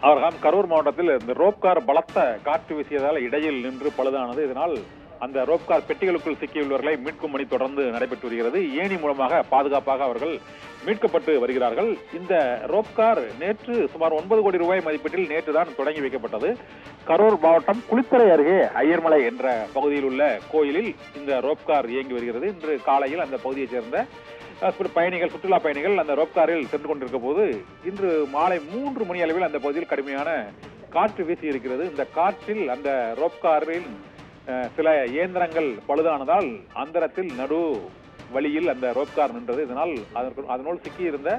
அவர்காம் கரூர் மாவட்டத்தில் இந்த ரோப்கார் பலத்த காற்று வீசியதால் இடையில் நின்று பழுதானது. இதனால் அந்த ரோப்கார் பெட்டிகளுக்குள் சிக்கியுள்ளவர்களை மீட்கும் பணி தொடர்ந்து நடைபெற்று வருகிறது. ஏணி மூலமாக பாதுகாப்பாக அவர்கள் மீட்கப்பட்டு வருகிறார்கள். இந்த ரோப்கார் நேற்று சுமார் 9 கோடி ரூபாய் மதிப்பீட்டில் நேற்று தான் தொடங்கி வைக்கப்பட்டது. கரூர் மாவட்டம் குளித்தலை அருகே ஐயர்மலை என்ற பகுதியில் உள்ள கோயிலில் இந்த ரோப்கார் இயங்கி வருகிறது. இன்று காலையில் அந்த பகுதியைச் சேர்ந்த பயணிகள், சுற்றுலா பயணிகள் அந்த ரோப்காரில் சென்று கொண்டிருக்க போது இன்று மாலை 3 மணி அளவில் அந்த பகுதியில் கடுமையான காற்று வீசி இருக்கிறது. இந்த காற்றில் அந்த ரோப்காரில் சில இயந்திரங்கள் பழுதானதால் அந்தரத்தில் நடு வழியில் அந்த ரோப்கார் நின்றது. இதனால் அதனுள் சிக்கியிருந்த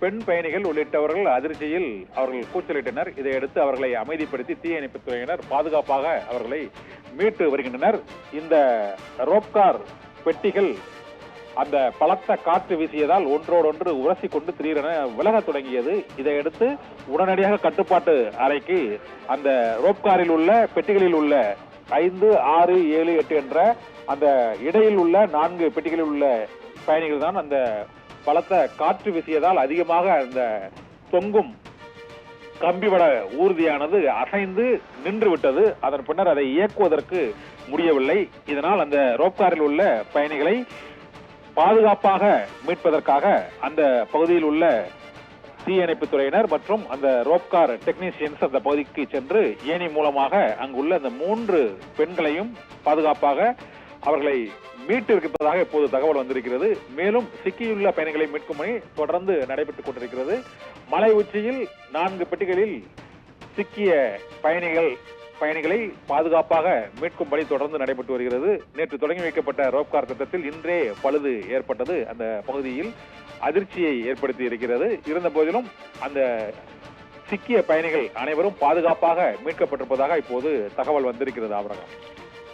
பெண் பயணிகள் உள்ளிட்டவர்கள் அதிர்ச்சியில் அவர்கள் கூச்சலிட்டனர். இதையடுத்து அவர்களை அமைதிப்படுத்தி தீயணைப்புத் துறையினர் பாதுகாப்பாக அவர்களை மீட்டு வருகின்றனர். இந்த ரோப்கார் பெட்டிகள் அந்த பலத்த காற்று வீசியதால் ஒன்றோடொன்று உரசி கொண்டு திடீரென விலக தொடங்கியது. இதையடுத்து உடனடியாக கட்டுப்பாட்டு அறைக்கு அந்த ரோப்காரில் உள்ள பெட்டிகளில் உள்ள 5, 6, 7, 8 என்ற அந்த இடையில் உள்ள 4 பெட்டிகளில் உள்ள பயணிகள் தான் அந்த பலத்த காற்று வீசியதால் அதிகமாக அந்த தொங்கும் கம்பிவட ஊர்தியானது அசைந்து நின்று விட்டது. அதன் பின்னர் அதை இயக்குவதற்கு முடியவில்லை. இதனால் அந்த ரோப்காரில் உள்ள பயணிகளை பாதுகாப்பாக மீட்பதற்காக அந்த பகுதியில் உள்ள தீயணைப்பு துறையினர் மற்றும் அந்த ரோப்கார் டெக்னீசியன்ஸ் அந்த பகுதிக்கு சென்று ஏணி மூலமாக அங்குள்ள அந்த 3 பெண்களையும் பாதுகாப்பாக அவர்களை மீட்டிருப்பதாக இப்போது தகவல் வந்திருக்கிறது. மேலும் சிக்கியுள்ள பயணிகளை மீட்கும் பணி தொடர்ந்து நடைபெற்றுக் கொண்டிருக்கிறது. மலை உச்சியில் 4 பெட்டிகளில் சிக்கிய பயணிகளை பாதுகாப்பாக மீட்கும் பணி தொடர்ந்து நடைபெற்று வருகிறது. நேற்று தொடங்கி வைக்கப்பட்ட ரோப்கார் திட்டத்தில் இன்றே பழுது ஏற்பட்டது அந்த பகுதியில் அதிர்ச்சியை ஏற்படுத்தி இருக்கிறது. இருந்த போதிலும் அந்த சிக்கிய பயணிகள் அனைவரும் பாதுகாப்பாக மீட்கப்பட்டிருப்பதாக இப்போது தகவல் வந்திருக்கிறது. ஆபரகம்.